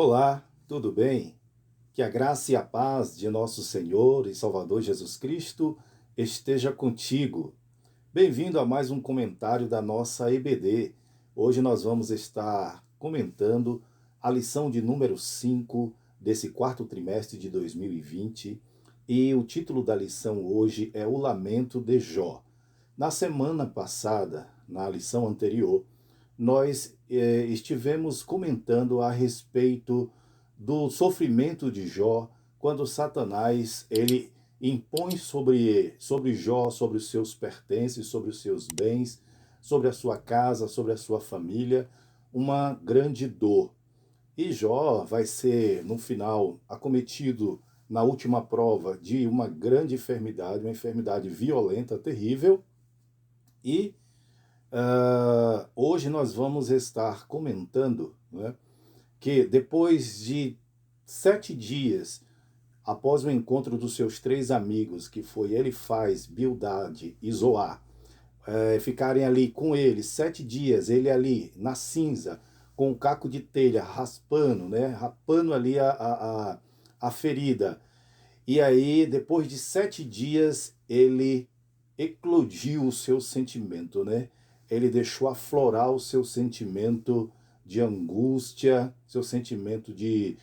Olá, tudo bem? Que a graça e a paz de nosso Senhor e Salvador Jesus Cristo esteja contigo. Bem-vindo a mais um comentário da nossa EBD. Hoje nós vamos estar comentando a lição de número 5 desse quarto trimestre de 2020 e o título da lição hoje é O Lamento de Jó. Na semana passada, na lição anterior, nós estivemos comentando a respeito do sofrimento de Jó, quando Satanás ele impõe sobre Jó, sobre os seus pertences, sobre os seus bens, sobre a sua casa, sobre a sua família, uma grande dor. E Jó vai ser, no final, acometido na última prova de uma grande enfermidade, uma enfermidade violenta, terrível, e hoje nós vamos estar comentando, né, que depois de 7 dias após o encontro dos seus três amigos, que foi Elifaz, Bildade e Zoar, ficarem ali com ele 7 dias, ele ali na cinza, com um caco de telha, raspando, né, rapando ali a ferida. E aí, depois de 7 dias, ele eclodiu o seu sentimento, né? Ele deixou aflorar o seu sentimento de angústia, seu sentimento de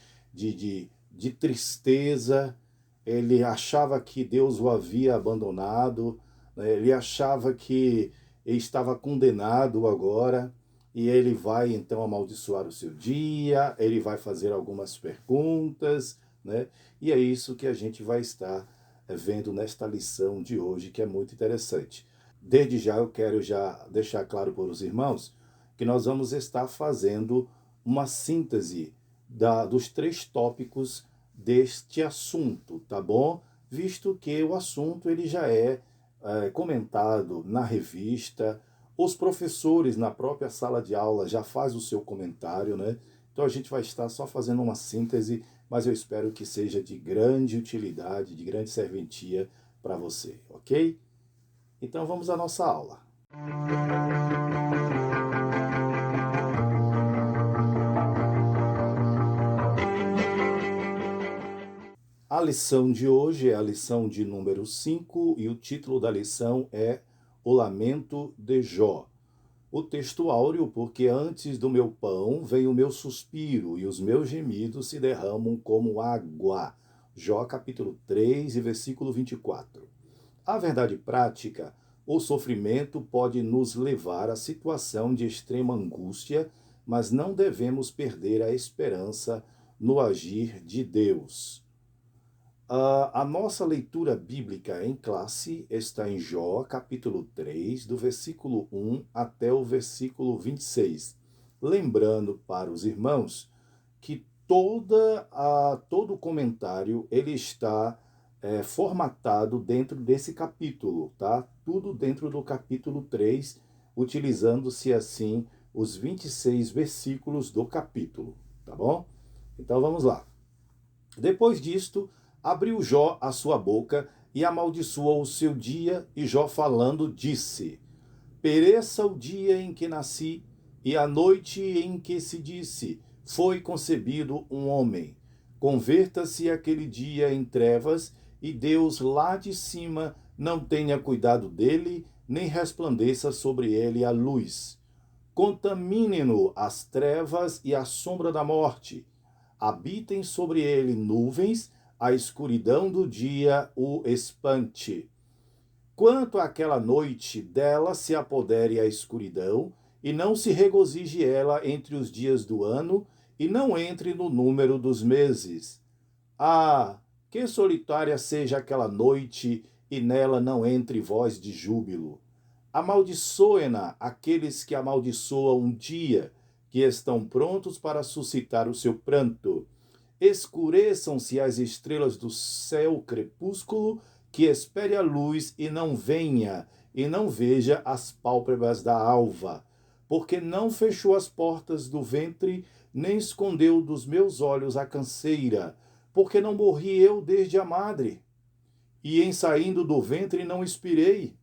tristeza. Ele achava que Deus o havia abandonado, né? Ele achava que ele estava condenado agora, e ele vai então amaldiçoar o seu dia, ele vai fazer algumas perguntas, né? E é isso que a gente vai estar vendo nesta lição de hoje, que é muito interessante. Desde já eu quero já deixar claro para os irmãos que nós vamos estar fazendo uma síntese dos três tópicos deste assunto, tá bom? Visto que o assunto ele já é comentado na revista, os professores na própria sala de aula já faz o seu comentário, né? Então a gente vai estar só fazendo uma síntese, mas eu espero que seja de grande utilidade, de grande serventia para você, ok? Então vamos à nossa aula. A lição de hoje é a lição de número 5 e o título da lição é O Lamento de Jó. O texto áureo, porque antes do meu pão vem o meu suspiro e os meus gemidos se derramam como água. Jó capítulo 3 e versículo 24. A verdade prática, o sofrimento pode nos levar à situação de extrema angústia, mas não devemos perder a esperança no agir de Deus. A nossa leitura bíblica em classe está em Jó, capítulo 3, do versículo 1 até o versículo 26. Lembrando para os irmãos que todo o comentário ele está formatado dentro desse capítulo, tá? Tudo dentro do capítulo 3, utilizando-se assim os 26 versículos do capítulo, tá bom? Então vamos lá. Depois disto, abriu Jó a sua boca e amaldiçoou o seu dia, e Jó falando disse: Pereça o dia em que nasci, e a noite em que se disse: foi concebido um homem. Converta-se aquele dia em trevas, e Deus lá de cima não tenha cuidado dele, nem resplandeça sobre ele a luz. Contamine-no as trevas e a sombra da morte. Habitem sobre ele nuvens, a escuridão do dia o espante. Quanto àquela noite, dela se apodere a escuridão, e não se regozije ela entre os dias do ano, e não entre no número dos meses. Ah, que solitária seja aquela noite, e nela não entre voz de júbilo. Amaldiçoem-na aqueles que amaldiçoam um dia, que estão prontos para suscitar o seu pranto. Escureçam-se as estrelas do céu crepúsculo, que espere a luz e não venha, e não veja as pálpebras da alva. Porque não fechou as portas do ventre, nem escondeu dos meus olhos a canseira. Porque não morri eu desde a madre, e em saindo do ventre não expirei.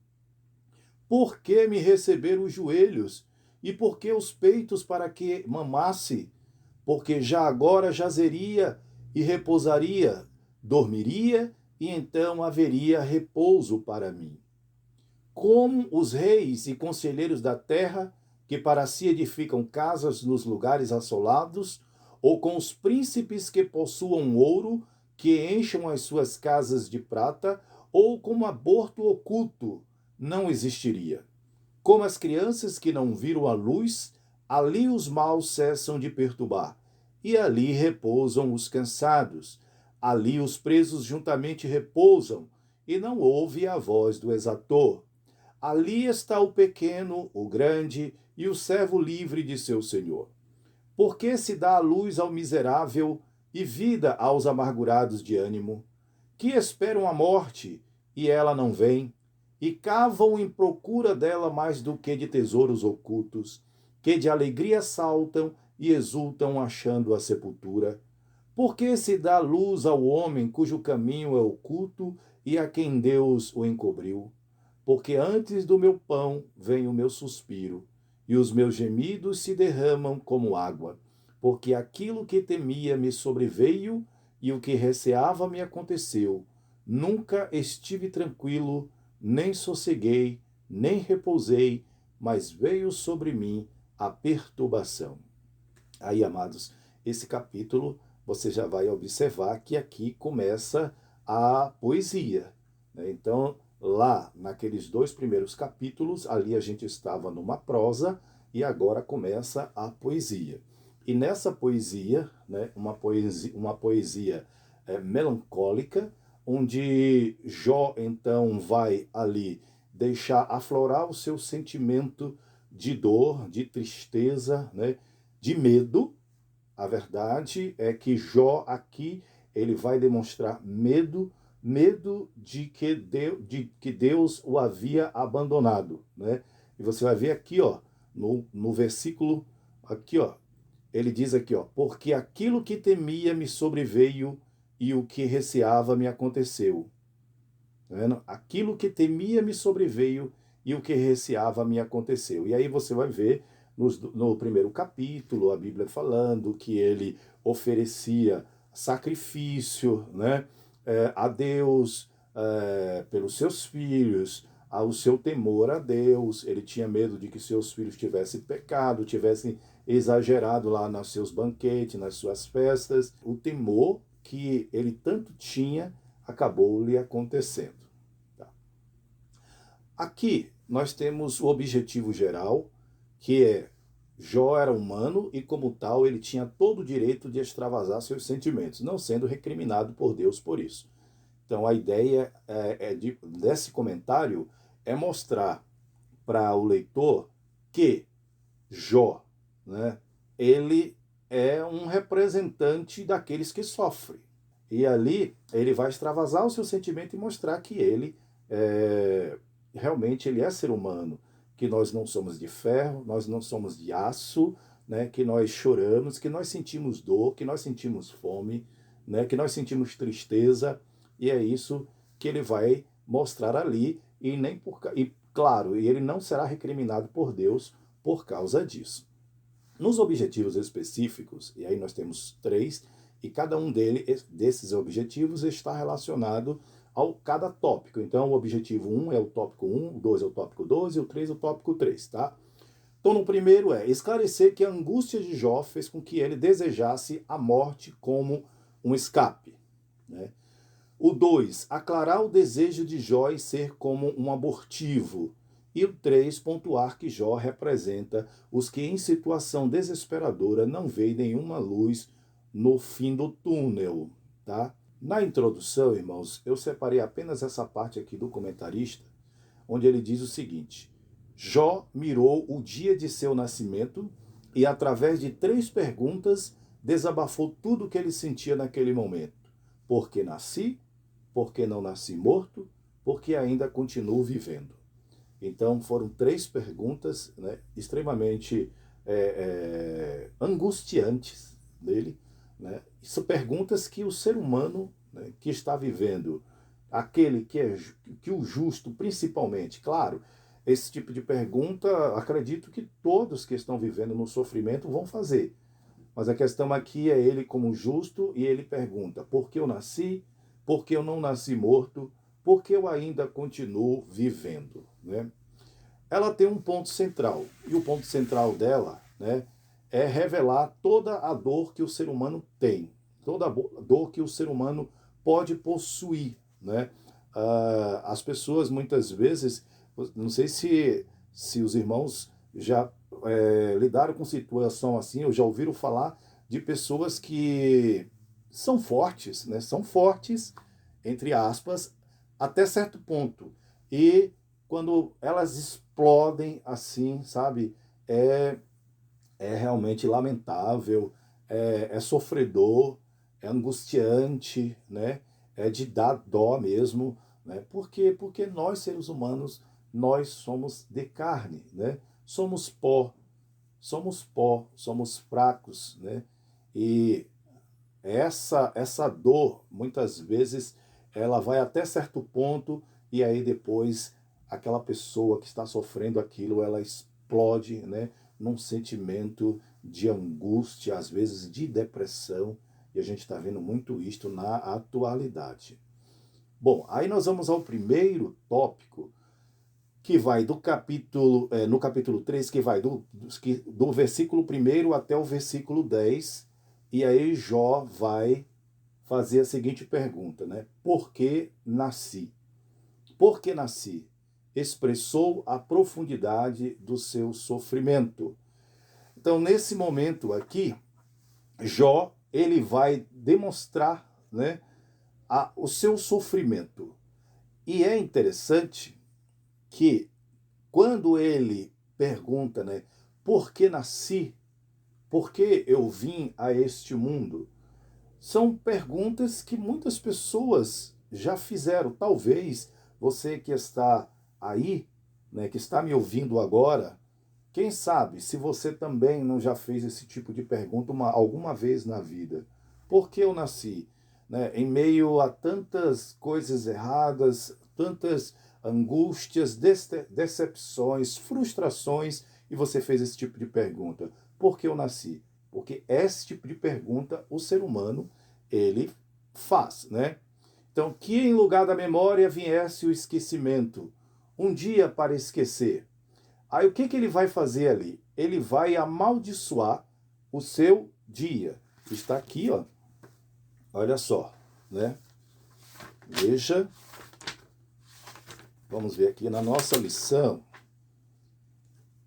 Por que me receberam os joelhos? E por que os peitos para que mamasse? porque já agora jazeria e repousaria, dormiria, e então haveria repouso para mim. Como os reis e conselheiros da terra, que para si edificam casas nos lugares assolados, ou com os príncipes que possuam ouro, que encham as suas casas de prata, ou como aborto oculto, não existiria. Como as crianças que não viram a luz, ali os maus cessam de perturbar, e ali repousam os cansados. Ali os presos juntamente repousam, e não ouve a voz do exator. Ali está o pequeno, o grande e o servo livre de seu senhor. Porque se dá a luz ao miserável e vida aos amargurados de ânimo, que esperam a morte e ela não vem, e cavam em procura dela mais do que de tesouros ocultos, que de alegria saltam e exultam achando a sepultura. Porque se dá luz ao homem cujo caminho é oculto e a quem Deus o encobriu. Porque antes do meu pão vem o meu suspiro, e os meus gemidos se derramam como água. Porque aquilo que temia me sobreveio, e o que receava me aconteceu. Nunca estive tranquilo, nem sosseguei, nem repousei, mas veio sobre mim a perturbação. Aí, amados, esse capítulo você já vai observar que aqui começa a poesia, né? Então, lá naqueles 2 primeiros capítulos, ali a gente estava numa prosa e agora começa a poesia. E nessa poesia, né, uma poesia melancólica, onde Jó então vai ali deixar aflorar o seu sentimento de dor, de tristeza, né, de medo. A verdade é que Jó aqui ele vai demonstrar medo de que Deus o havia abandonado, né? E você vai ver aqui, ó, no versículo aqui, ó, ele diz aqui, ó, porque aquilo que temia me sobreveio e o que receava me aconteceu. Tá vendo? Aquilo que temia me sobreveio e o que receava me aconteceu. E aí você vai ver no primeiro capítulo a Bíblia falando que ele oferecia sacrifício, né, a Deus pelos seus filhos, ao seu temor a Deus. Ele tinha medo de que seus filhos tivessem pecado, tivessem exagerado lá nos seus banquetes, nas suas festas. O temor que ele tanto tinha acabou lhe acontecendo. Tá? Aqui nós temos o objetivo geral, que é Jó era humano e, como tal, ele tinha todo o direito de extravasar seus sentimentos, não sendo recriminado por Deus por isso. Então, a ideia desse comentário é mostrar para o leitor que Jó, né, ele é um representante daqueles que sofrem. E ali ele vai extravasar o seu sentimento e mostrar que ele realmente ele é ser humano, que nós não somos de ferro, nós não somos de aço, né, que nós choramos, que nós sentimos dor, que nós sentimos fome, né, que nós sentimos tristeza, e é isso que ele vai mostrar ali, e claro, ele não será recriminado por Deus por causa disso. Nos objetivos específicos, e aí nós temos 3, e cada um desses objetivos está relacionado ao cada tópico. Então, o objetivo 1 é o tópico 1, o 2 é o tópico 2 e o 3 é o tópico 3, tá? Então, no primeiro é esclarecer que a angústia de Jó fez com que ele desejasse a morte como um escape, né? O 2, aclarar o desejo de Jó em ser como um abortivo. E o 3, pontuar que Jó representa os que em situação desesperadora não veem nenhuma luz no fim do túnel, tá? Na introdução, irmãos, eu separei apenas essa parte aqui do comentarista, onde ele diz o seguinte: Jó mirou o dia de seu nascimento e, através de 3 perguntas, desabafou tudo o que ele sentia naquele momento. Por que nasci? Por que não nasci morto? Porque ainda continuo vivendo. Então, foram 3 perguntas, né, extremamente angustiantes dele, né? São perguntas que o ser humano, né, que está vivendo, aquele que o justo, principalmente, claro, esse tipo de pergunta, acredito que todos que estão vivendo no sofrimento vão fazer. Mas a questão aqui é ele como justo e ele pergunta: por que eu nasci? Por que eu não nasci morto? Por que eu ainda continuo vivendo? Né? Ela tem um ponto central, e o ponto central dela, né, é revelar toda a dor que o ser humano tem, toda a dor que o ser humano pode possuir. Né? As pessoas muitas vezes, não sei se os irmãos já lidaram com situação assim, ou já ouviram falar de pessoas que são fortes, né? São fortes, entre aspas, até certo ponto. E quando elas explodem assim, sabe, é, é realmente lamentável, é sofredor, é angustiante, né? É de dar dó mesmo, né? Por quê? Porque nós, seres humanos, nós somos de carne, né? Somos pó, somos fracos, né? E essa dor, muitas vezes, ela vai até certo ponto e aí depois aquela pessoa que está sofrendo aquilo, ela explode, né, num sentimento de angústia, às vezes de depressão, e a gente está vendo muito isto na atualidade. Bom, aí nós vamos ao primeiro tópico, que vai do capítulo, no capítulo 3, que vai do versículo 1 até o versículo 10, e aí Jó vai fazer a seguinte pergunta, né? Por que nasci? Por que nasci? Expressou a profundidade do seu sofrimento. Então, nesse momento aqui, Jó, ele vai demonstrar, né, o seu sofrimento. E é interessante que quando ele pergunta, né, por que nasci? Por que eu vim a este mundo? São perguntas que muitas pessoas já fizeram. Talvez você que está aí, né, que está me ouvindo agora, quem sabe se você também não já fez esse tipo de pergunta alguma vez na vida. Por que eu nasci? Né, em meio a tantas coisas erradas, tantas angústias, decepções, frustrações, e você fez esse tipo de pergunta. Por que eu nasci? Porque esse tipo de pergunta o ser humano ele faz, né? Então, que em lugar da memória viesse o esquecimento, um dia para esquecer. Aí o que ele vai fazer ali? Ele vai amaldiçoar o seu dia. Está aqui, ó. Olha só, né? Veja. Vamos ver aqui na nossa lição.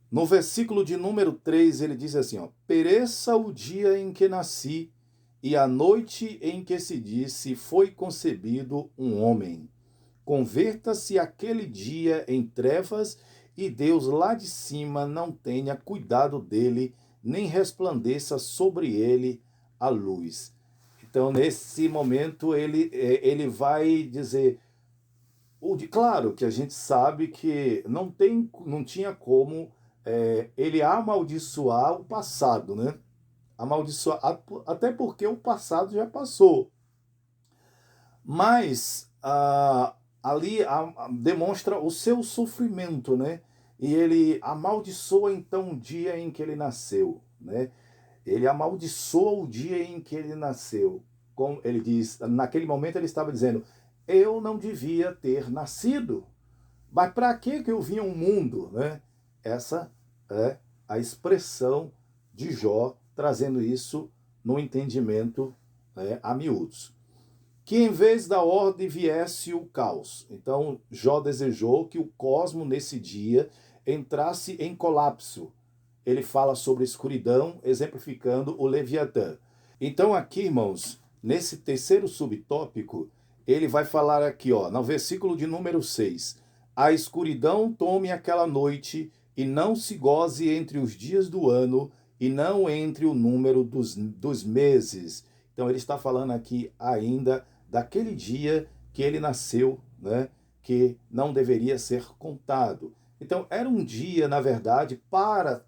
No versículo de número 3, ele diz assim, ó: pereça o dia em que nasci, e a noite em que se disse foi concebido um homem. Converta-se aquele dia em trevas, e Deus lá de cima não tenha cuidado dele, nem resplandeça sobre ele a luz. Então, nesse momento, ele vai dizer, claro que a gente sabe que não tinha como ele amaldiçoar o passado, né? Amaldiçoar, até porque o passado já passou. Mas ali demonstra o seu sofrimento, né? E ele amaldiçoa então o dia em que ele nasceu, né? Ele amaldiçoa o dia em que ele nasceu. Como ele diz, naquele momento ele estava dizendo: eu não devia ter nascido. Mas para que eu vim ao mundo, né? Essa é a expressão de Jó, trazendo isso no entendimento, né, a miúdos. Que em vez da ordem viesse o caos. Então, Jó desejou que o cosmo nesse dia entrasse em colapso. Ele fala sobre escuridão, exemplificando o Leviatã. Então, aqui, irmãos, nesse terceiro subtópico, ele vai falar aqui, ó, no versículo de número 6. A escuridão tome aquela noite, e não se goze entre os dias do ano, e não entre o número dos meses. Então, ele está falando aqui ainda daquele dia que ele nasceu, né, que não deveria ser contado. Então, era um dia, na verdade, para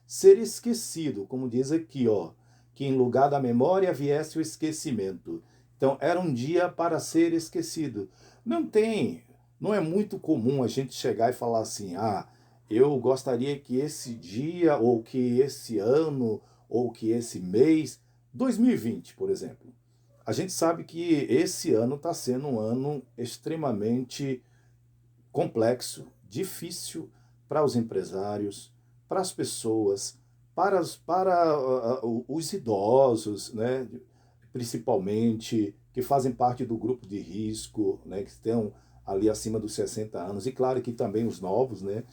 ser esquecido, como diz aqui, ó, que em lugar da memória viesse o esquecimento. Então, era um dia para ser esquecido. Não é muito comum a gente chegar e falar assim, eu gostaria que esse dia, ou que esse ano, ou que esse mês, 2020, por exemplo. A gente sabe que esse ano está sendo um ano extremamente complexo, difícil para os empresários, para as pessoas, para os idosos, né, principalmente, que fazem parte do grupo de risco, né, que estão ali acima dos 60 anos, e claro que também os novos, né,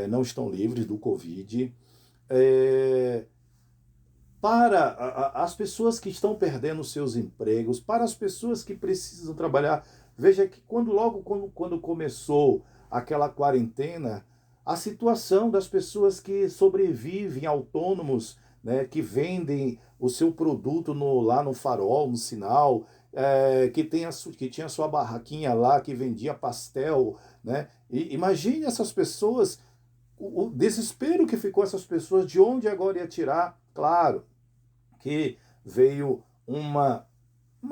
não estão livres do Covid. É, para as pessoas que estão perdendo seus empregos, para as pessoas que precisam trabalhar. Veja que quando começou aquela quarentena, a situação das pessoas que sobrevivem, autônomos, né, que vendem o seu produto lá no farol, no sinal, que tinha a sua barraquinha lá, que vendia pastel, né? E imagine essas pessoas, o desespero que ficou essas pessoas, de onde agora ia tirar. Claro que veio uma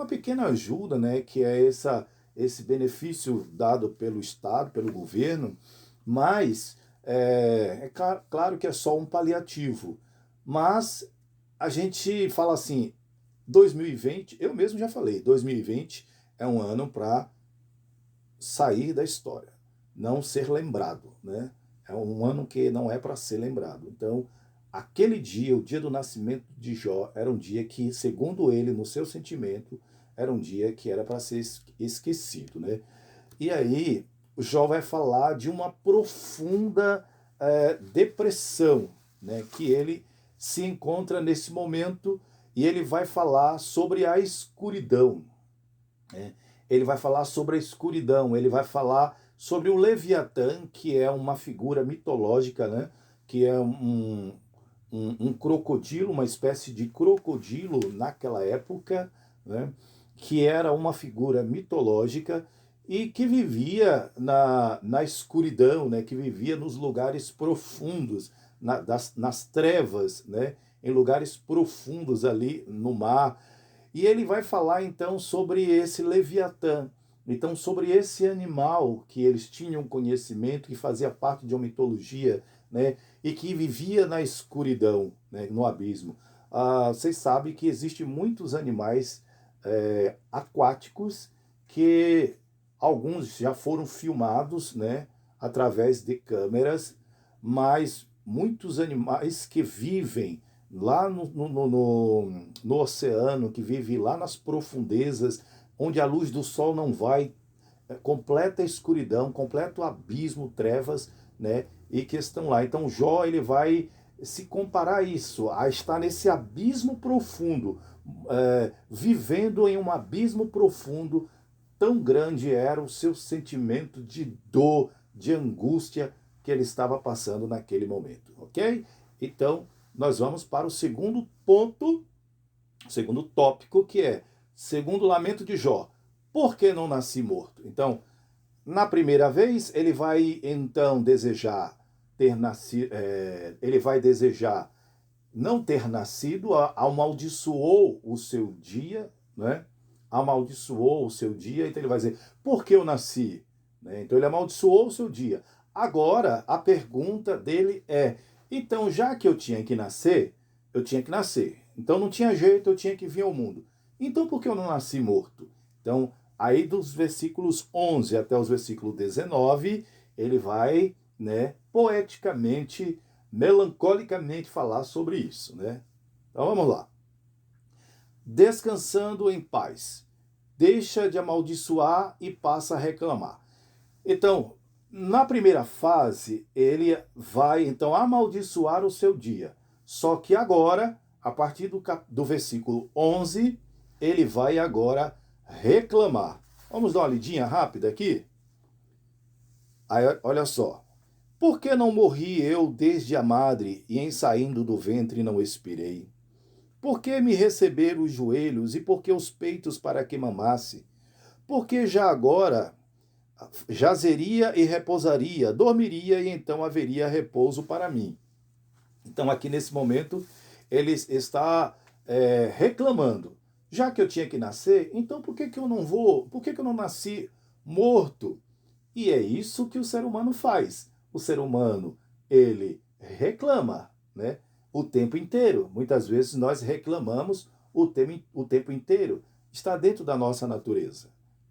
pequena ajuda, né, que é esse benefício dado pelo Estado, pelo governo, mas claro que é só um paliativo. Mas a gente fala assim, 2020, eu mesmo já falei, 2020 é um ano para sair da história, não ser lembrado, né? É um ano que não é para ser lembrado. Então, aquele dia, o dia do nascimento de Jó, era um dia que, segundo ele, no seu sentimento, era um dia que era para ser esquecido, né? E aí, o Jó vai falar de uma profunda depressão, né, que ele se encontra nesse momento, e ele vai falar sobre a escuridão, né? Ele vai falar sobre a escuridão, ele vai falar sobre o Leviatã, que é uma figura mitológica, né? Que é um crocodilo, uma espécie de crocodilo naquela época, né? Que era uma figura mitológica e que vivia na escuridão, né? Que vivia nos lugares profundos, nas trevas, né? Em lugares profundos ali no mar. E ele vai falar então sobre esse Leviatã, então sobre esse animal que eles tinham conhecimento, que fazia parte de uma mitologia, né, e que vivia na escuridão, né, no abismo. Vocês sabem que existem muitos animais aquáticos que alguns já foram filmados, né, através de câmeras, mas muitos animais que vivem lá no oceano, que vive lá nas profundezas, onde a luz do sol não vai, completa escuridão, completo abismo, trevas, né? E que estão lá. Então Jó, ele vai se comparar a isso, a estar nesse abismo profundo, vivendo em um abismo profundo. Tão grande era o seu sentimento de dor, de angústia que ele estava passando naquele momento, ok? Então, nós vamos para o segundo ponto, o segundo tópico, que é, segundo o lamento de Jó, por que não nasci morto? Então, na primeira vez, ele vai então desejar ter nascido, ele vai desejar não ter nascido, amaldiçoou o seu dia, né? Amaldiçoou o seu dia, então ele vai dizer, por que eu nasci? Né? Então ele amaldiçoou o seu dia. Agora, a pergunta dele é, então já que eu tinha que nascer, eu tinha que nascer. Então não tinha jeito, eu tinha que vir ao mundo. Então por que eu não nasci morto? Então, aí dos versículos 11 até os versículos 19, ele vai, né, poeticamente, melancolicamente falar sobre isso, né? Então vamos lá. Descansando em paz, deixa de amaldiçoar e passa a reclamar. Então, na primeira fase, ele vai então amaldiçoar o seu dia. Só que agora, a partir do versículo 11, ele vai agora reclamar. Vamos dar uma lidinha rápida aqui? Aí, olha só. Por que não morri eu desde a madre, e em saindo do ventre não expirei? Por que me receberam os joelhos, e por que os peitos para que mamasse? Porque já agora jazeria e repousaria, dormiria e então haveria repouso para mim. Então aqui nesse momento ele está reclamando. Já que eu tinha que nascer, então por que, que eu não vou? Por que, que eu não nasci morto? E é isso que o ser humano faz. O ser humano, ele reclama, né? o tempo inteiro. Muitas vezes nós reclamamos o tempo inteiro. Está dentro da nossa natureza.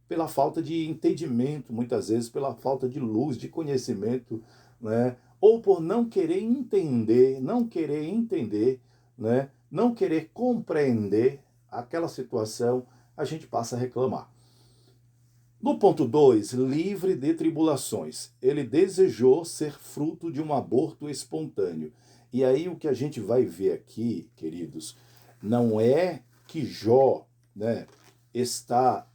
Pela falta de entendimento, muitas vezes pela falta de luz, de conhecimento, né? Ou por não querer entender, né? Não querer compreender aquela situação, a gente passa a reclamar. No ponto 2, livre de tribulações. Ele desejou ser fruto de um aborto espontâneo. E aí o que a gente vai ver aqui, queridos, não é que Jó, né, está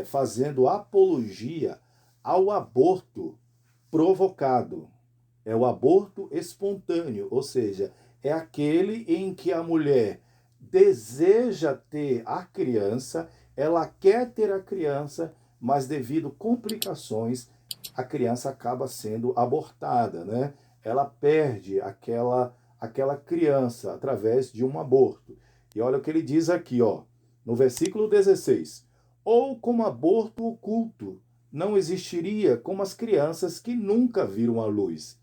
fazendo apologia ao aborto provocado. É o aborto espontâneo, ou seja, é aquele em que a mulher deseja ter a criança, ela quer ter a criança, mas devido complicações, a criança acaba sendo abortada, né? Ela perde aquela criança através de um aborto. E olha o que ele diz aqui, ó, no versículo 16. Ou como aborto oculto, não existiria como as crianças que nunca viram a luz.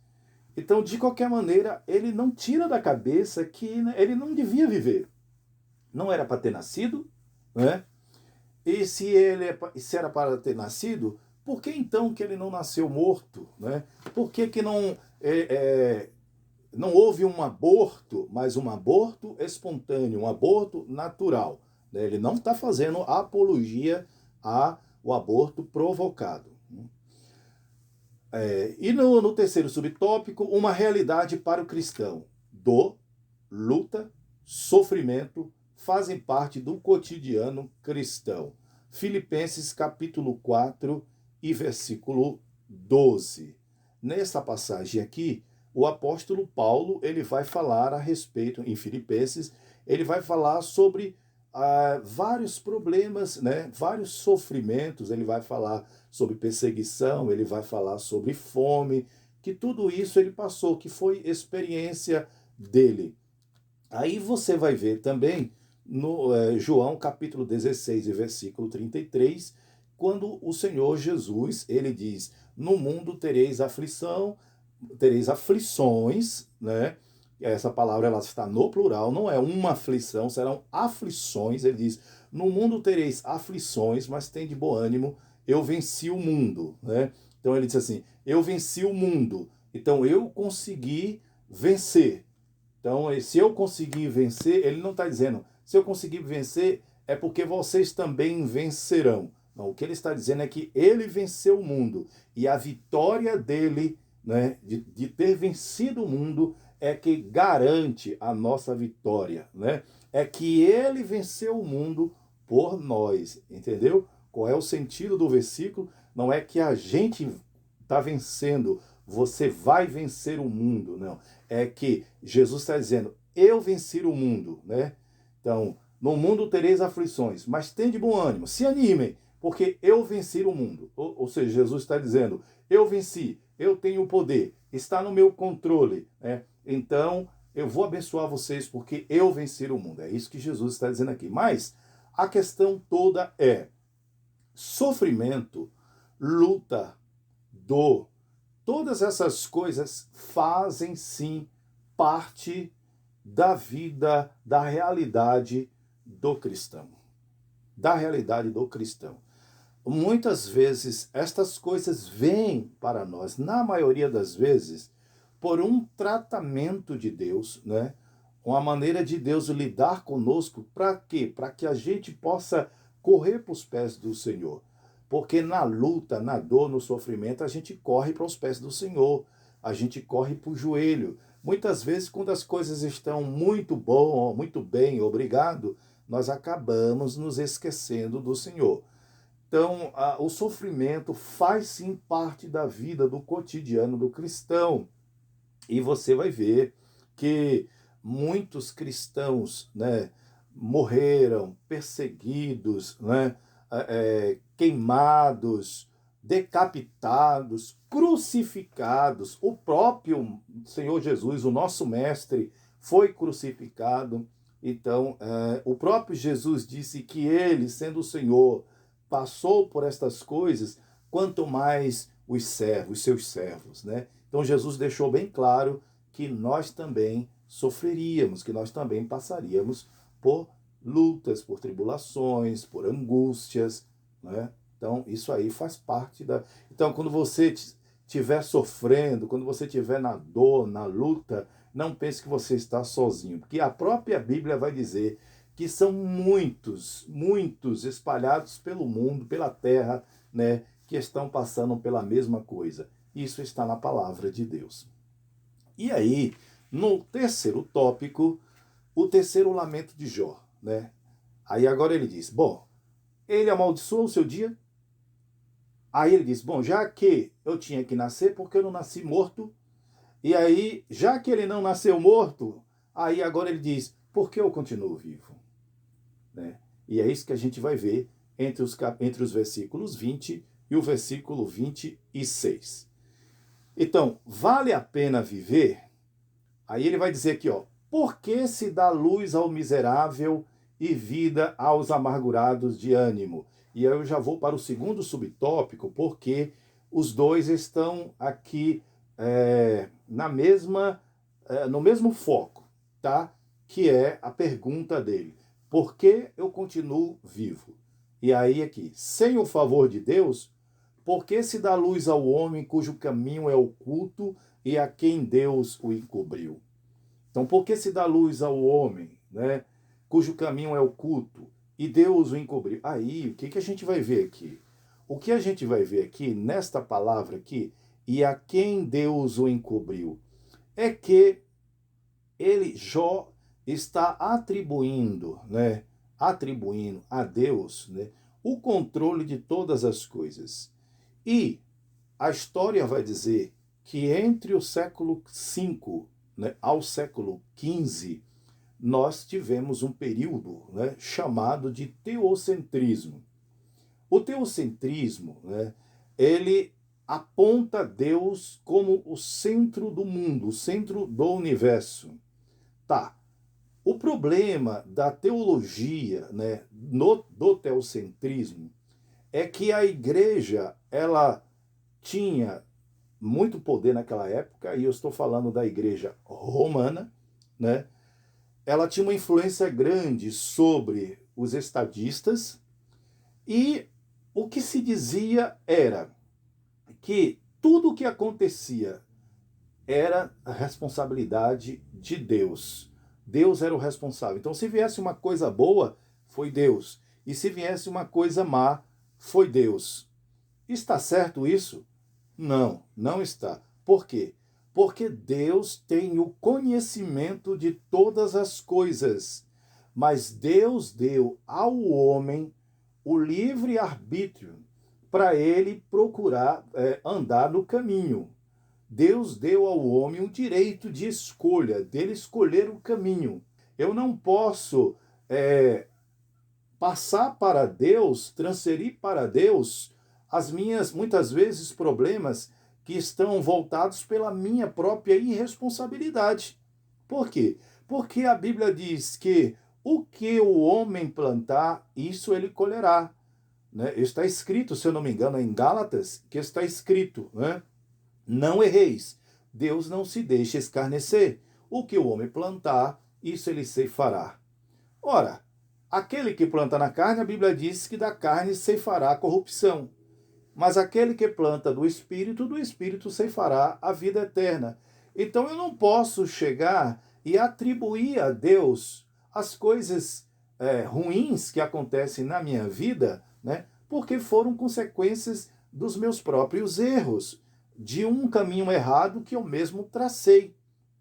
Então, de qualquer maneira, ele não tira da cabeça que ele não devia viver. Não era para ter nascido, né? E se era para ter nascido, por que então que ele não nasceu morto, né? Por que não não houve um aborto, mas um aborto espontâneo, um aborto natural, né? Ele não está fazendo apologia ao aborto provocado. E no terceiro subtópico, uma realidade para o cristão. Dor, luta, sofrimento fazem parte do cotidiano cristão. Filipenses capítulo 4 e versículo 12. Nessa passagem aqui, o apóstolo Paulo ele vai falar a respeito, em Filipenses, ele vai falar sobre vários problemas, né? Vários sofrimentos, ele vai falar sobre perseguição, ele vai falar sobre fome, que tudo isso ele passou, que foi experiência dele. Aí você vai ver também no João capítulo 16 e versículo 33, quando o Senhor Jesus, ele diz, no mundo tereis aflição, tereis aflições, né? Essa palavra ela está no plural, não é uma aflição, serão aflições. Ele diz, no mundo tereis aflições, mas tem de bom ânimo, eu venci o mundo, né? Então ele diz assim, eu venci o mundo, então eu consegui vencer. Então, se eu conseguir vencer, ele não está dizendo, se eu conseguir vencer, é porque vocês também vencerão. Não, o que ele está dizendo é que ele venceu o mundo. E a vitória dele, né, de ter vencido o mundo, é que garante a nossa vitória. Né? É que ele venceu o mundo por nós. Entendeu? Qual é o sentido do versículo? Não é que a gente está vencendo, você vai vencer o mundo, não. É que Jesus está dizendo, eu venci o mundo, né? Então, no mundo tereis aflições, mas tende bom ânimo, se animem, porque eu venci o mundo. Ou seja, Jesus está dizendo, eu venci, eu tenho o poder, está no meu controle, né? Então, eu vou abençoar vocês porque eu venci o mundo. É isso que Jesus está dizendo aqui. Mas a questão toda é sofrimento, luta, dor, todas essas coisas fazem sim parte da vida, da realidade do cristão. Da realidade do cristão. Muitas vezes estas coisas vêm para nós, na maioria das vezes, por um tratamento de Deus, né? Uma maneira de Deus lidar conosco, para quê? Para que a gente possa correr para os pés do Senhor. Porque na luta, na dor, no sofrimento, a gente corre para os pés do Senhor. A gente corre para o joelho. Muitas vezes, quando as coisas estão muito bom, muito bem, obrigado, nós acabamos nos esquecendo do Senhor. Então, o sofrimento faz sim parte da vida, do cotidiano do cristão. E você vai ver que muitos cristãos, né, morreram perseguidos, né, queimados, decapitados, crucificados. O próprio Senhor Jesus, o nosso mestre, foi crucificado. Então, o próprio Jesus disse que ele, sendo o Senhor, passou por estas coisas, quanto mais os servos, seus servos, né? Então Jesus deixou bem claro que nós também sofreríamos, que nós também passaríamos por lutas, por tribulações, por angústias, né? Então, isso aí faz parte da... Então, quando você estiver sofrendo, quando você estiver na dor, na luta, não pense que você está sozinho, porque a própria Bíblia vai dizer que são muitos, muitos espalhados pelo mundo, pela terra, né, que estão passando pela mesma coisa. Isso está na palavra de Deus. E aí, no terceiro tópico, o terceiro lamento de Jó, né? Aí agora ele diz, bom, ele amaldiçoou o seu dia. Aí ele diz, bom, já que eu tinha que nascer, porque eu não nasci morto? E aí, já que ele não nasceu morto, aí agora ele diz, por que eu continuo vivo? Né? E é isso que a gente vai ver entre os versículos 20 e o versículo 26. Então, vale a pena viver? Aí ele vai dizer aqui, ó, por que se dá luz ao miserável e vida aos amargurados de ânimo? E aí eu já vou para o segundo subtópico, porque os dois estão aqui no mesmo foco, tá? Que é a pergunta dele. Por que eu continuo vivo? E aí aqui, sem o favor de Deus, por que se dá luz ao homem cujo caminho é oculto e a quem Deus o encobriu? Então, por que se dá luz ao homem, né, cujo caminho é oculto e Deus o encobriu? Aí, o que a gente vai ver aqui? O que a gente vai ver aqui, nesta palavra aqui, e a quem Deus o encobriu, é que Jó, está atribuindo a Deus, né, o controle de todas as coisas. E a história vai dizer que entre o século V, né, ao século XV, nós tivemos um período, né, chamado de teocentrismo. O teocentrismo, né, ele aponta Deus como o centro do mundo, o centro do universo. Tá. O problema da teologia, né, do teocentrismo, é que a igreja, ela tinha muito poder naquela época, e eu estou falando da igreja romana, né? Ela tinha uma influência grande sobre os estadistas, e o que se dizia era que tudo o que acontecia era a responsabilidade de Deus. Deus era o responsável. Então, se viesse uma coisa boa, foi Deus. E se viesse uma coisa má, foi Deus. Está certo isso? Não, não está. Por quê? Porque Deus tem o conhecimento de todas as coisas. Mas Deus deu ao homem o livre arbítrio para ele procurar andar no caminho. Deus deu ao homem o direito de escolha, dele escolher o caminho. Eu não posso passar para Deus, transferir para Deus as minhas, muitas vezes, problemas que estão voltados pela minha própria irresponsabilidade. Por quê? Porque a Bíblia diz que o que o homem plantar, isso ele colherá. Né? Está escrito, se eu não me engano, em Gálatas, que está escrito, né? Não erreis, Deus não se deixa escarnecer. O que o homem plantar, isso ele ceifará. Ora, aquele que planta na carne, a Bíblia diz que da carne ceifará a corrupção. Mas aquele que planta do Espírito ceifará a vida eterna. Então eu não posso chegar e atribuir a Deus as coisas ruins que acontecem na minha vida, né, porque foram consequências dos meus próprios erros, de um caminho errado que eu mesmo tracei,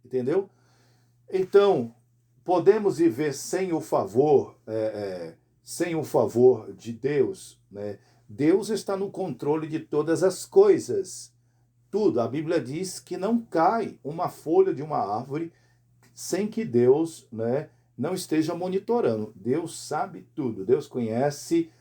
entendeu? Então, podemos viver sem o favor, de Deus, né? Deus está no controle de todas as coisas. Tudo. A Bíblia diz que não cai uma folha de uma árvore sem que Deus, né, não esteja monitorando. Deus sabe tudo. Deus conhece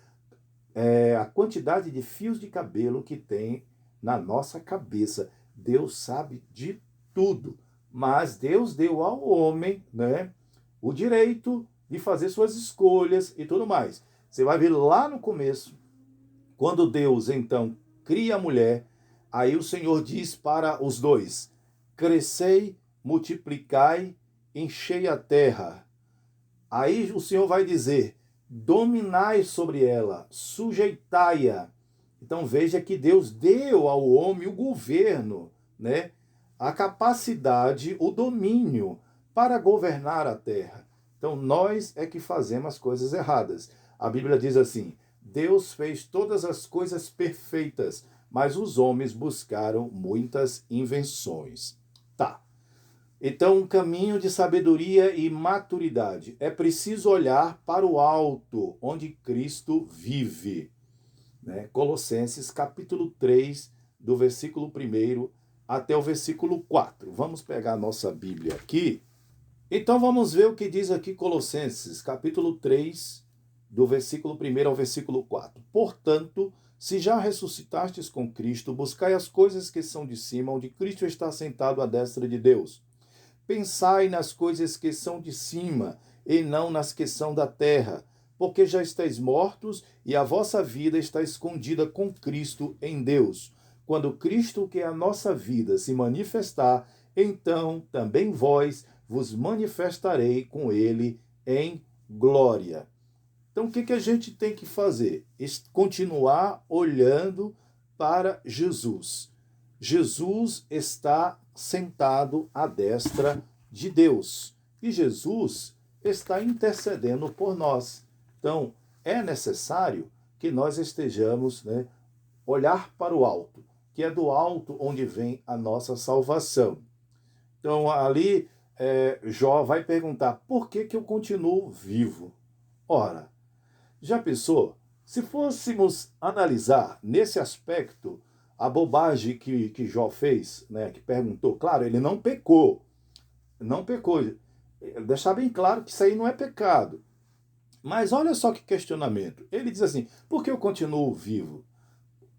a quantidade de fios de cabelo que tem na nossa cabeça. Deus sabe de tudo. Mas Deus deu ao homem, né, o direito de fazer suas escolhas e tudo mais. Você vai ver lá no começo, quando Deus, então, cria a mulher, aí o Senhor diz para os dois, crescei, multiplicai enchei a terra. Aí o Senhor vai dizer, dominai sobre ela, sujeitai-a. Então veja que Deus deu ao homem o governo, né? A capacidade, o domínio para governar a terra. Então nós é que fazemos as coisas erradas. A Bíblia diz assim, Deus fez todas as coisas perfeitas, mas os homens buscaram muitas invenções. Tá. Então, um caminho de sabedoria e maturidade. É preciso olhar para o alto, onde Cristo vive. Né? Colossenses capítulo 3, do versículo 1 até o versículo 4. Vamos pegar a nossa Bíblia aqui. Então vamos ver o que diz aqui Colossenses, capítulo 3, do versículo 1 ao versículo 4. Portanto, se já ressuscitastes com Cristo, buscai as coisas que são de cima, onde Cristo está sentado à destra de Deus. Pensai nas coisas que são de cima, e não nas que são da terra, porque já estáis mortos, e a vossa vida está escondida com Cristo em Deus. Quando Cristo, que é a nossa vida, se manifestar, então também vós vos manifestarei com ele em glória. Então, o que a gente tem que fazer? Continuar olhando para Jesus. Jesus está sentado à destra de Deus. E Jesus está intercedendo por nós. Então, é necessário que nós estejamos, olhar para o alto, que é do alto onde vem a nossa salvação. Então, ali, Jó vai perguntar, por que eu continuo vivo? Ora, já pensou? Se fôssemos analisar nesse aspecto a bobagem que Jó fez, que perguntou, claro, ele não pecou, deixar bem claro que isso aí não é pecado. Mas olha só que questionamento. Ele diz assim, por que eu continuo vivo?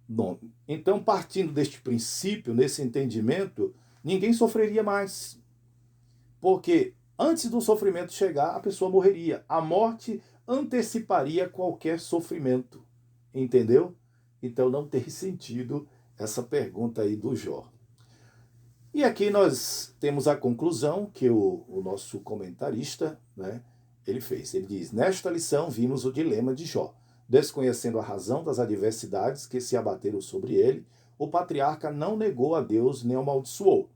Bom, então partindo deste princípio, nesse entendimento, ninguém sofreria mais. Porque antes do sofrimento chegar, a pessoa morreria. A morte anteciparia qualquer sofrimento. Entendeu? Então não tem sentido essa pergunta aí do Jó. E aqui nós temos a conclusão que o nosso comentarista, ele fez. Ele diz, nesta lição vimos o dilema de Jó. Desconhecendo a razão das adversidades que se abateram sobre ele, o patriarca não negou a Deus nem o amaldiçoou.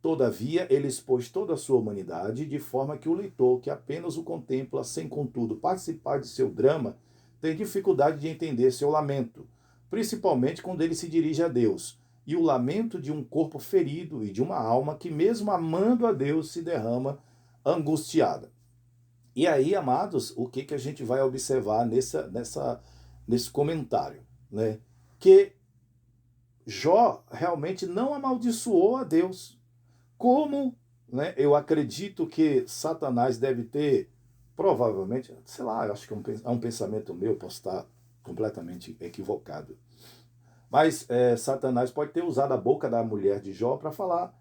Todavia, ele expôs toda a sua humanidade, de forma que o leitor, que apenas o contempla, sem contudo participar de seu drama, tem dificuldade de entender seu lamento, principalmente quando ele se dirige a Deus, e o lamento de um corpo ferido e de uma alma que, mesmo amando a Deus, se derrama angustiada. E aí, amados, o que a gente vai observar nesse comentário? Que Jó realmente não amaldiçoou a Deus. Como eu acredito que Satanás deve ter, provavelmente, sei lá, eu acho que é um pensamento meu, posso estar completamente equivocado. Mas Satanás pode ter usado a boca da mulher de Jó para falar,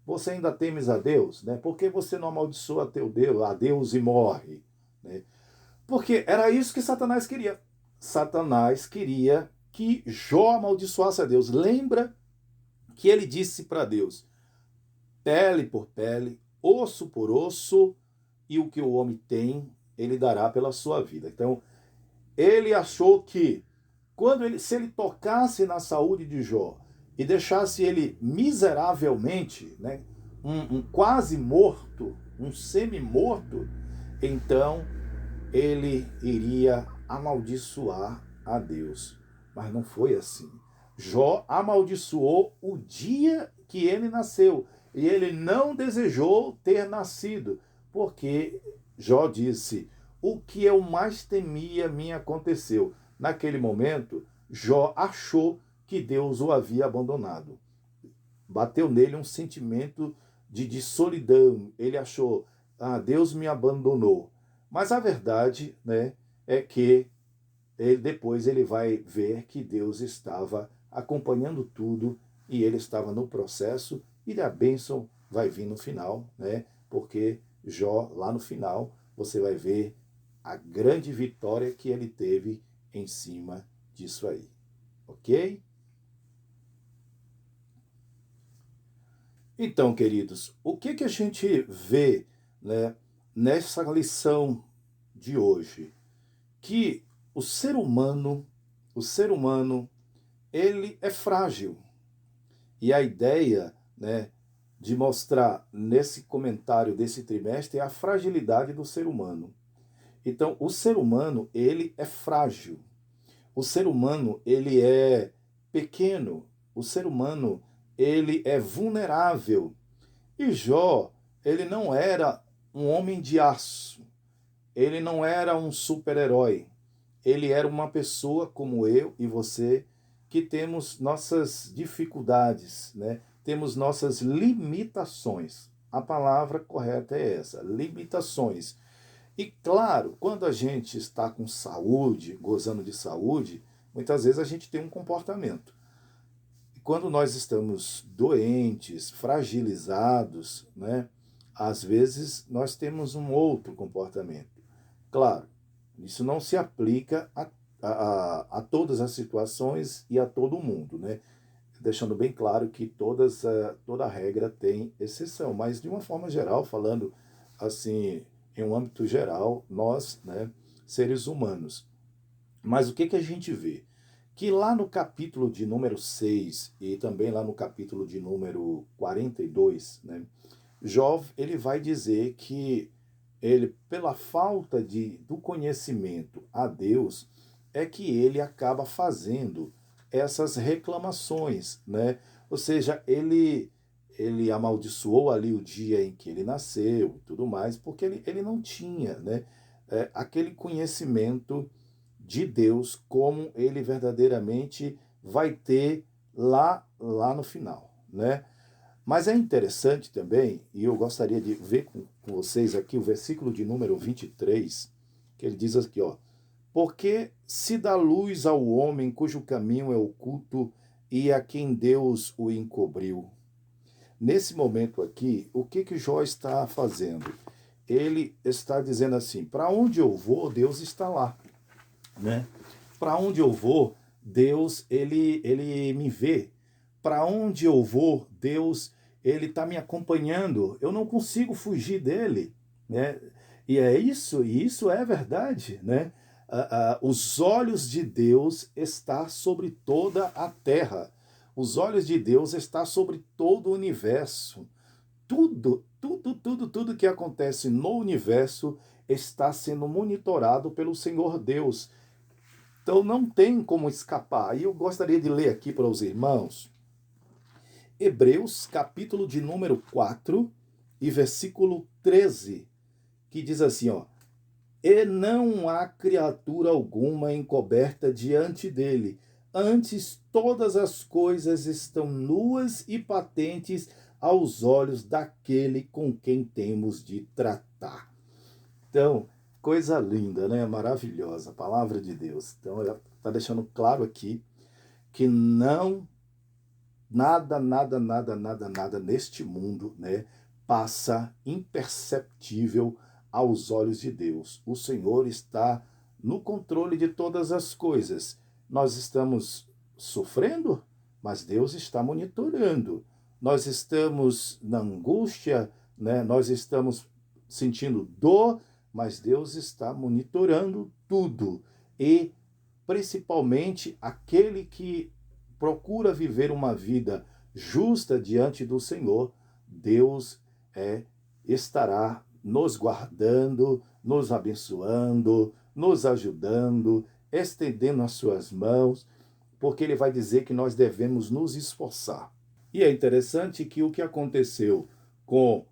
você ainda temes a Deus? Por que você não amaldiçoa a Deus e morre? Porque era isso que Satanás queria. Satanás queria que Jó amaldiçoasse a Deus. Lembra que ele disse para Deus, pele por pele, osso por osso, e o que o homem tem, ele dará pela sua vida. Então, ele achou que, se ele tocasse na saúde de Jó e deixasse ele miseravelmente, um quase morto, um semi-morto, então ele iria amaldiçoar a Deus. Mas não foi assim. Jó amaldiçoou o dia que ele nasceu. E ele não desejou ter nascido, porque Jó disse, o que eu mais temia me aconteceu. Naquele momento, Jó achou que Deus o havia abandonado. Bateu nele um sentimento de solidão. Ele achou, Deus me abandonou. Mas a verdade, é que depois ele vai ver que Deus estava acompanhando tudo e ele estava no processo e a bênção vai vir no final, porque Jó, lá no final, você vai ver a grande vitória que ele teve em cima disso aí. Ok? Então, queridos, o que a gente vê né, nessa lição de hoje, que o ser humano, ele é frágil. E a ideia, né, de mostrar nesse comentário desse trimestre é a fragilidade do ser humano. Então, o ser humano, ele é frágil. O ser humano, ele é pequeno. O ser humano, ele é vulnerável. E Jó, ele não era um homem de aço. Ele não era um super-herói. Ele era uma pessoa como eu e você, que temos nossas dificuldades, né? Temos nossas limitações. A palavra correta é essa, limitações. E claro, quando a gente está com saúde, gozando de saúde, muitas vezes a gente tem um comportamento. E quando nós estamos doentes, fragilizados, né? Às vezes nós temos um outro comportamento. Claro, isso não se aplica a todas as situações e a todo mundo, né? Deixando bem claro que toda regra tem exceção, mas de uma forma geral, falando assim, em um âmbito geral, nós, né, seres humanos. Mas o que, que a gente vê? Que lá no capítulo de número 6 e também lá no capítulo de número 42, né, Jó, ele vai dizer que ele, pela falta do conhecimento a Deus, é que ele acaba fazendo essas reclamações, né? Ou seja, ele amaldiçoou ali o dia em que ele nasceu e tudo mais, porque ele não tinha, né, aquele conhecimento de Deus como ele verdadeiramente vai ter lá no final, né? Mas é interessante também, e eu gostaria de ver com vocês aqui o versículo de número 23, que ele diz aqui, ó: porque se dá luz ao homem cujo caminho é oculto e a quem Deus o encobriu. Nesse momento aqui, o que que Jó está fazendo? Ele está dizendo assim: para onde eu vou, Deus está lá, né? Para onde eu vou, Deus ele me vê. Para onde eu vou, Deus ele está me acompanhando. Eu não consigo fugir dele, né? E isso é verdade, né? Os olhos de Deus estão sobre toda a terra. Os olhos de Deus estão sobre todo o universo. Tudo que acontece no universo está sendo monitorado pelo Senhor Deus. Então não tem como escapar. E eu gostaria de ler aqui para os irmãos Hebreus, capítulo de número 4 e versículo 13, que diz assim, ó: e não há criatura alguma encoberta diante dele, antes todas as coisas estão nuas e patentes aos olhos daquele com quem temos de tratar. Então, coisa linda, né? Maravilhosa, a palavra de Deus. Então, está deixando claro aqui que não nada neste mundo, né, passa imperceptível aos olhos de Deus. O Senhor está no controle de todas as coisas. Nós estamos sofrendo, mas Deus está monitorando. Nós estamos na angústia, né? Nós estamos sentindo dor, mas Deus está monitorando tudo. E principalmente aquele que procura viver uma vida justa diante do Senhor, Deus estará nos guardando, nos abençoando, nos ajudando, estendendo as suas mãos, porque ele vai dizer que nós devemos nos esforçar. E é interessante que o que aconteceu com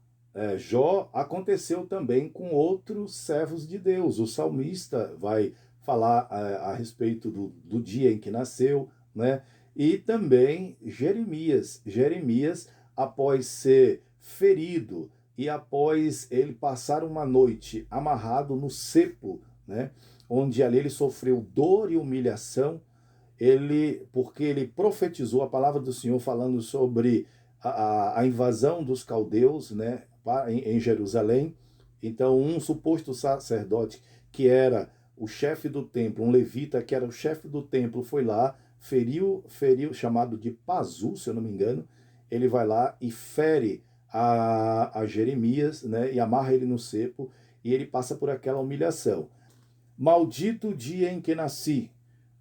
Jó aconteceu também com outros servos de Deus. O salmista vai falar a respeito do dia em que nasceu, né? E também Jeremias. Jeremias, após ser ferido e após ele passar uma noite amarrado no cepo, né? Onde ali ele sofreu dor e humilhação, porque ele profetizou a palavra do Senhor falando sobre a invasão dos caldeus, né, em Jerusalém. Então, um suposto sacerdote que era o chefe do templo, um levita que era o chefe do templo, foi lá, feriu, chamado de Pazu, se eu não me engano, ele vai lá e fere a Jeremias, né, e amarra ele no cepo, e ele passa por aquela humilhação. Maldito o dia em que nasci,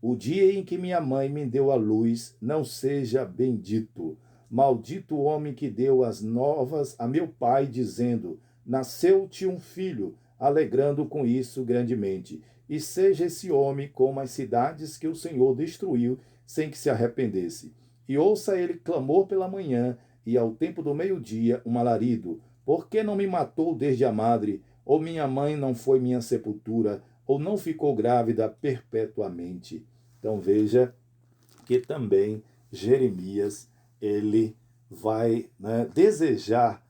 o dia em que minha mãe me deu a luz, não seja bendito. Maldito o homem que deu as novas a meu pai, dizendo: nasceu-te um filho, alegrando com isso grandemente. E seja esse homem como as cidades que o Senhor destruiu, sem que se arrependesse. E ouça ele clamor pela manhã, e ao tempo do meio-dia um alarido. Por que não me matou desde a madre? Ou minha mãe não foi minha sepultura? Ou não ficou grávida perpetuamente? Então veja que também Jeremias, ele vai, né, desejar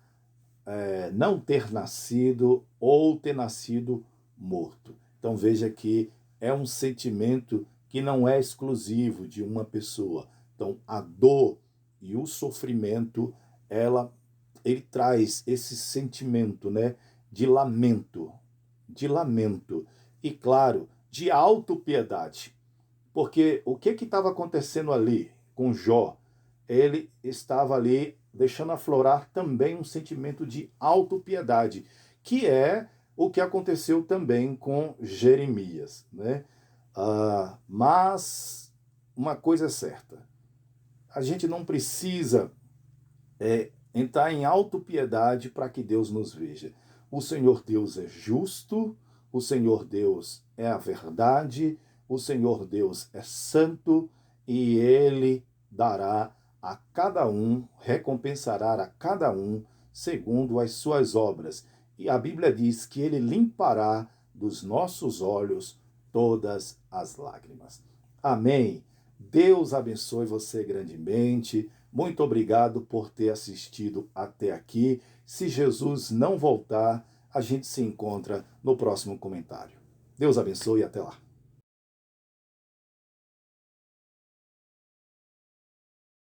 não ter nascido ou ter nascido morto. Então veja que é um sentimento que não é exclusivo de uma pessoa. Então a dor e o sofrimento, ele traz esse sentimento, né, de lamento, e claro, de autopiedade. Porque o que estava acontecendo ali com Jó? Ele estava ali deixando aflorar também um sentimento de autopiedade, que é o que aconteceu também com Jeremias, né? Mas uma coisa é certa, a gente não precisa entrar em autopiedade para que Deus nos veja. O Senhor Deus é justo, o Senhor Deus é a verdade, o Senhor Deus é santo, e Ele dará a cada um, recompensará a cada um segundo as suas obras. E a Bíblia diz que Ele limpará dos nossos olhos todas as lágrimas. Amém. Deus abençoe você grandemente. Muito obrigado por ter assistido até aqui. Se Jesus não voltar, a gente se encontra no próximo comentário. Deus abençoe e até lá.